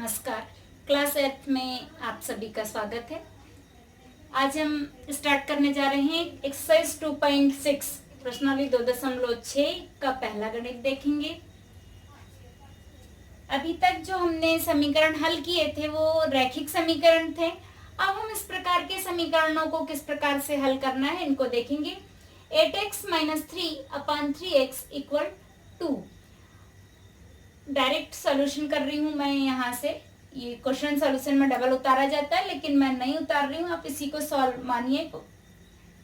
नमस्कार। क्लास 8 में आप सभी का स्वागत है। आज हम स्टार्ट करने जा रहे हैं एक्सरसाइज 2.6 प्रश्नावली 2.6 का पहला गणित देखेंगे। अभी तक जो हमने समीकरण हल किए थे वो रैखिक समीकरण थे। अब हम इस प्रकार के समीकरणों को किस प्रकार से हल करना है इनको देखेंगे। 8x - 3/3x = 2। डायरेक्ट सॉल्यूशन कर रही हूं मैं यहाँ से। ये क्वेश्चन सॉल्यूशन में डबल उतारा जाता है लेकिन मैं नहीं उतार रही हूँ, आप इसी को सॉल्व मानिए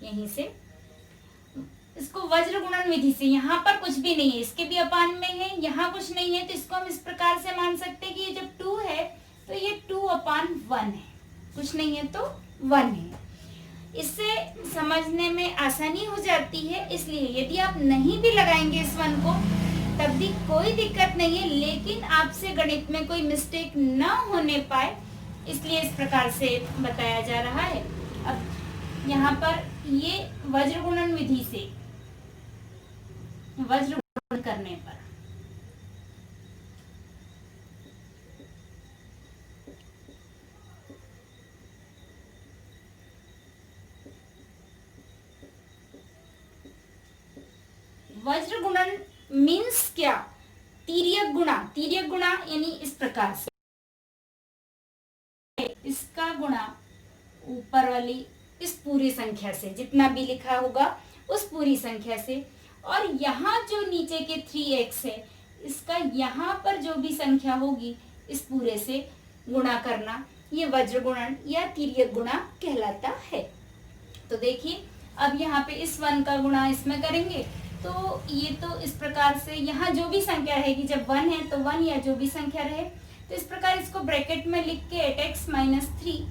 यहीं से। इसको वज्र गुणन विधि से, यहाँ पर कुछ भी नहीं है, इसके भी अपान में है, यहाँ कुछ नहीं है, तो इसको हम इस प्रकार से मान सकते हैं कि ये जब 2 है तो ये 2/1 है, कुछ नहीं है तो 1 है। इससे समझने में आसानी हो जाती है, इसलिए यदि आप नहीं भी लगाएंगे इस 1 को तब भी कोई दिक्कत नहीं है, लेकिन आपसे गणित में कोई मिस्टेक न होने पाए इसलिए इस प्रकार से बताया जा रहा है। अब यहाँ पर ये वज्र गुणन विधि से, वज्र गुणन करने पर वज्र गुणन मीन्स क्या? तिर्यक गुणा, तिर्यक गुणा यानी इस प्रकार से इसका गुणा ऊपर वाली इस पूरी संख्या से, जितना भी लिखा होगा उस पूरी संख्या से, और यहाँ जो नीचे के 3x है इसका यहाँ पर जो भी संख्या होगी इस पूरे से गुणा करना, ये वज्र गुणन या तिर्यक गुणा कहलाता है। तो देखिए अब यहाँ पे इस 1 का गुणा इसमें करेंगे तो ये तो इस प्रकार से यहाँ जो भी संख्या रहेगी, जब 1 है तो 1 या जो भी संख्या रहे, तो इस प्रकार इसको ब्रैकेट में लिख के 8x - 3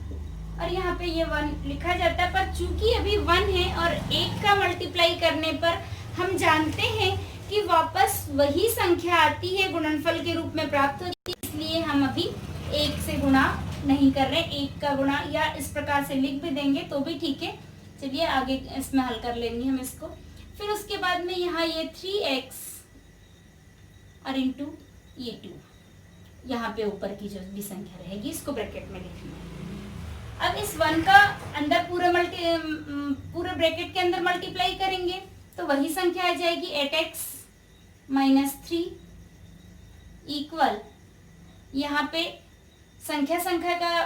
और यहाँ पे ये 1 लिखा जाता है। पर चूंकि अभी 1 है और 1 का मल्टीप्लाई करने पर हम जानते हैं कि वापस वही संख्या आती है, गुणनफल के रूप में प्राप्त होती है, इसलिए हम अभी 1 से गुणा नहीं कर रहे। 1 का गुणा या इस प्रकार से लिख भी देंगे तो भी ठीक है। चलिए आगे इसमें हल कर लेंगे हम इसको। फिर उसके बाद में यहाँ ये 3x और इंटू ये 2, यहाँ पे ऊपर की जो भी संख्या रहेगी इसको ब्रैकेट में लिखना है। अब इस 1 का अंदर पूरे ब्रैकेट के अंदर मल्टीप्लाई करेंगे तो वही संख्या आ जाएगी 8x - 3 इक्वल, यहाँ पे संख्या का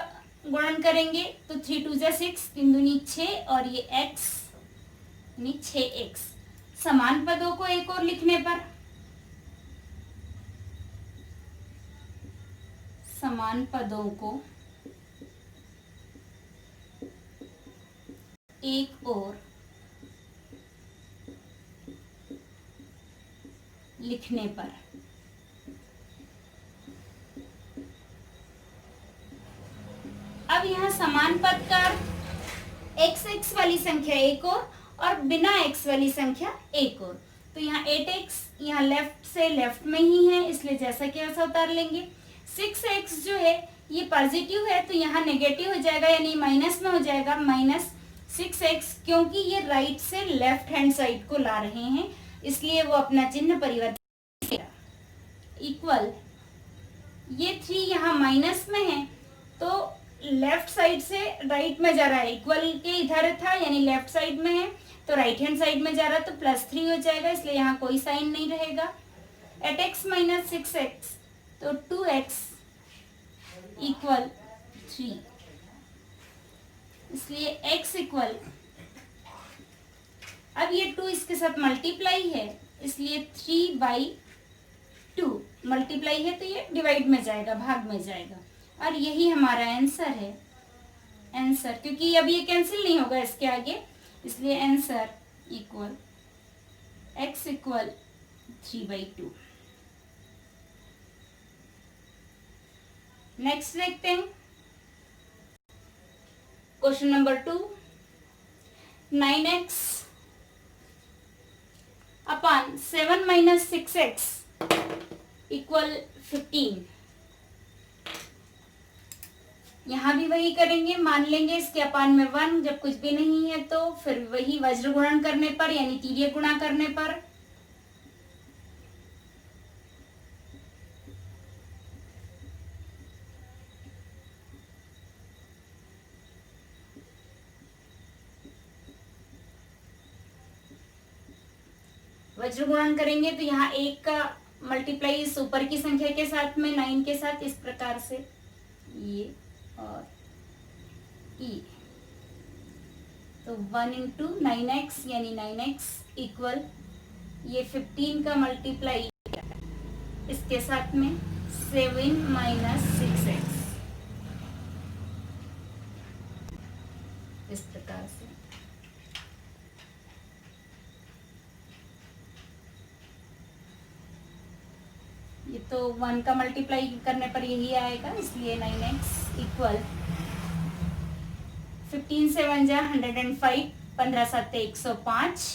गुणन करेंगे तो 3 2 जा 6, 3 दूनी 6 और ये x यानी 6x। समान पदों को एक और लिखने पर, समान पदों को एक और लिखने पर अब यहाँ समान पद का x वाली संख्या एक और बिना x वाली संख्या एक और, तो यहाँ 8x यहाँ लेफ्ट से लेफ्ट में ही है इसलिए जैसा कि वैसा उतार लेंगे। 6x जो है ये पॉजिटिव है तो यहाँ नेगेटिव हो जाएगा यानी माइनस में हो जाएगा, -6x, क्योंकि ये राइट से लेफ्ट हैंड साइड को ला रहे हैं इसलिए वो अपना चिन्ह परिवर्तित इक्वल, ये 3 यहाँ माइनस में है तो लेफ्ट साइड से राइट में जा रहा है, इक्वल के इधर था यानी लेफ्ट साइड में है तो राइट हैंड साइड में जा रहा है तो +3 हो जाएगा, इसलिए यहाँ कोई साइन नहीं रहेगा। 8x - 6x तो 2x = 3, इसलिए x इक्वल, अब ये 2 इसके साथ मल्टीप्लाई है इसलिए 3/2 मल्टीप्लाई है तो ये डिवाइड में जाएगा, भाग में जाएगा, और यही हमारा आंसर है। आंसर क्योंकि अब ये कैंसिल नहीं होगा इसके आगे, इसलिए आंसर इक्वल x = 3/2। नेक्स्ट देखते हैं क्वेश्चन नंबर 2। 9x / 7 - 6x = 15। यहाँ भी वही करेंगे, मान लेंगे इसके अपान में 1, जब कुछ भी नहीं है तो फिर वही वज्र गुणन करने पर यानी तिर्यक गुणा करने पर वज्र गुणन करेंगे तो यहाँ 1 का मल्टीप्लाई इस ऊपर की संख्या के साथ में 9 के साथ इस प्रकार से ये और ये, तो 1 इंटू 9x यानी 9x इक्वल ये 15 का मल्टीप्लाई इसके साथ में 7 माइनस 6x, इस प्रकार से। ये तो 1 का मल्टीप्लाई करने पर यही आएगा, इसलिए 9x इक्वल 15 से 1 जा 105, 15 7 105,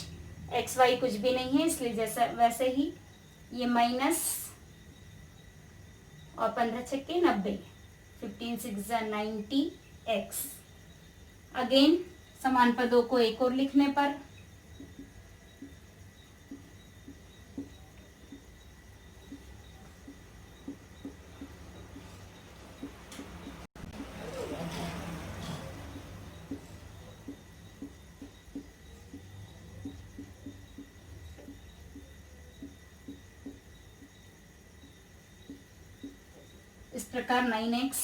एक्स वाई कुछ भी नहीं है इसलिए जैसा वैसे ही ये माइनस और 15 छक्के 90, 15 6 जा 90x। अगेन समान पदों को एक और लिखने पर इस प्रकार 9x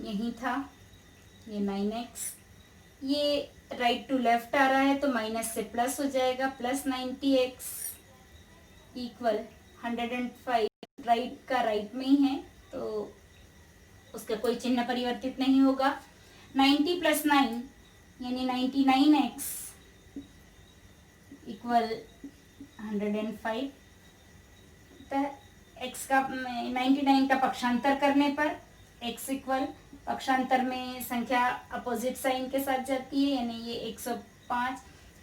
यही था, ये 9x, ये राइट टू लेफ्ट आ रहा है तो माइनस से प्लस हो जाएगा, प्लस 90x इक्वल 105, राइट का राइट में ही है तो उसका कोई चिन्ह परिवर्तित नहीं होगा। 90 प्लस 9 यानी 99x इक्वल 105, x का 99 का पक्षांतर करने पर x इक्वल, पक्षांतर में संख्या अपोजिट साइन के साथ जाती है यानी ये 105,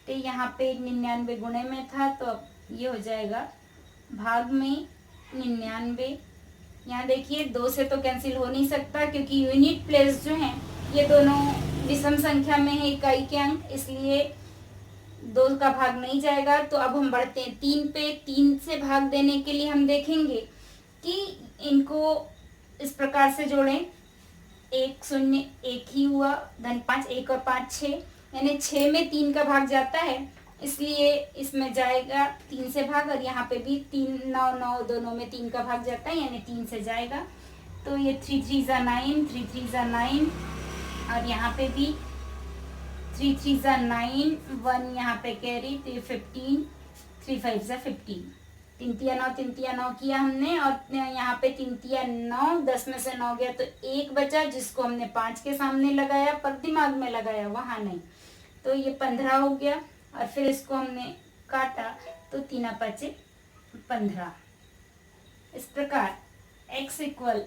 तो यहाँ पे 99 गुणे में था तो अब ये हो जाएगा भाग में 99। यहाँ देखिए 2 से तो कैंसिल हो नहीं सकता क्योंकि यूनिट प्लेस जो हैं ये दोनों विषम संख्या में है इकाई के अंक, इसलिए 2 का भाग नहीं जाएगा। तो अब हम बढ़ते हैं 3 पे। 3 से भाग देने के लिए हम देखेंगे कि इनको इस प्रकार से जोड़ें, 1 0 1 ही हुआ, धन 5 1 और 5 6, यानी 6 में 3 का भाग जाता है इसलिए इसमें जाएगा 3 से भाग, और यहाँ पे भी 3 9 9 दोनों में 3 का भाग जाता है यानी 3 से जाएगा। तो ये 3 3 जा 9, 3 3 जा 9, और यहाँ पे भी 3 3 जा 9, 1 यहाँ पे कैरी तो ये 15, 3 5 जा 15, 3 तिया 9 3 तिया 9 किया हमने, और यहाँ पे 3 तिया 9, 10 में से 9 गया तो 1 बचा जिसको हमने 5 के सामने लगाया पर दिमाग में लगाया वहां नहीं, तो ये 15 हो गया। और फिर इसको हमने काटा तो 3 5 15, इस प्रकार x इक्वल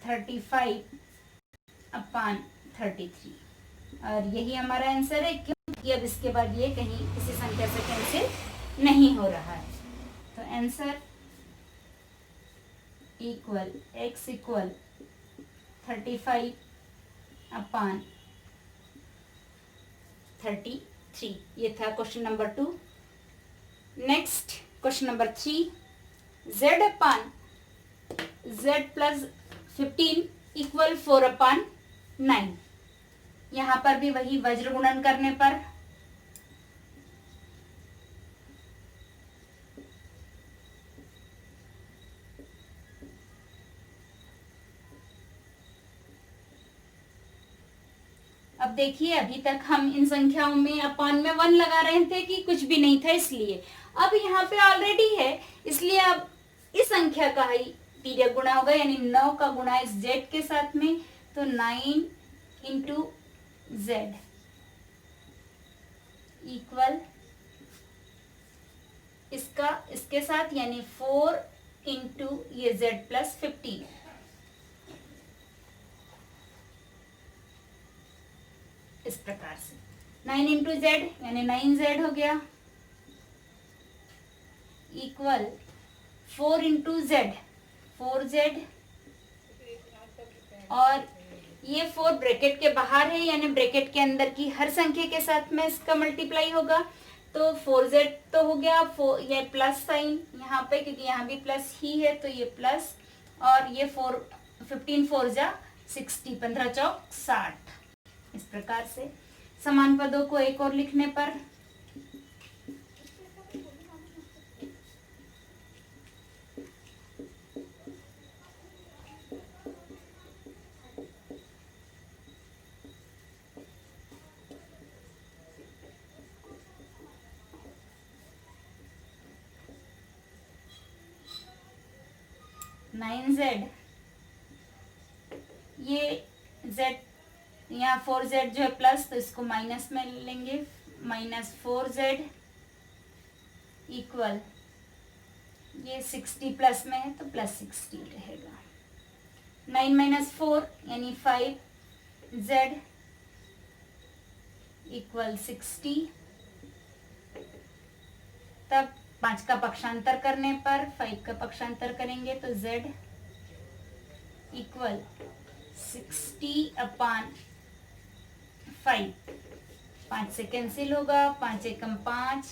35 अपान 33, और यही हमारा आंसर है क्योंकि अब इसके बाद ये कहीं किसी संख्या से कैंसिल नहीं हो रहा है। तो आंसर इक्वल x इक्वल 35 अपान 33, ये था question number 2। Next question number 3, z अपान z प्लस 15 इक्वल 4 अपान 9। यहाँ पर भी वही वज्र गुणन करने पर अब देखिए अभी तक हम इन संख्याओं में अपान में 1 लगा रहे थे कि कुछ भी नहीं था, इसलिए अब यहाँ पे ऑलरेडी है इसलिए अब इस संख्या का ही पीरियड गुणा होगा यानी 9 का गुणा इस z के साथ में, तो 9 इंटू z इक्वल इसका इसके साथ यानी 4 इंटू ये z प्लस 15, इस प्रकार से 9 इंटू जेड यानी 9z हो गया इक्वल 4 इंटू जेड 4z, और ये 4 ब्रैकेट के बाहर है यानी ब्रैकेट के अंदर की हर संख्या के साथ में इसका मल्टीप्लाई होगा, तो 4z तो हो गया, ये प्लस साइन यहाँ पे क्योंकि यहाँ भी प्लस ही है तो ये प्लस, और ये 15 4 जा 60, 15 चौक 60, इस प्रकार से समान पदों को एक और लिखने पर 9z, ये z, यहाँ 4z जो है प्लस, तो इसको माइनस में लेंगे, -4z इक्वल, ये 60 प्लस में है तो +60 रहेगा। 9 - 4 यानी 5z इक्वल 60। तब 5 का पक्षांतर करने पर 5 का पक्षांतर करेंगे तो z इक्वल 60/5। 5 से कैंसिल होगा, 5 एकम 5,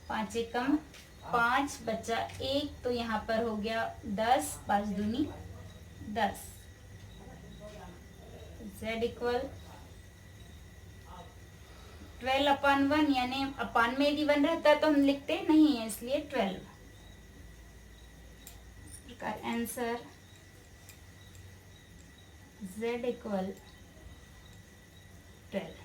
5 एकम 5 बचा 1, तो यहाँ पर हो गया 10, 5 दूनी 10। z इक्वल 12/1, यानी अपान में यदि 1 रहता है तो हम लिखते नहीं है, इसलिए 12। इस प्रकार आंसर z इक्वल 12।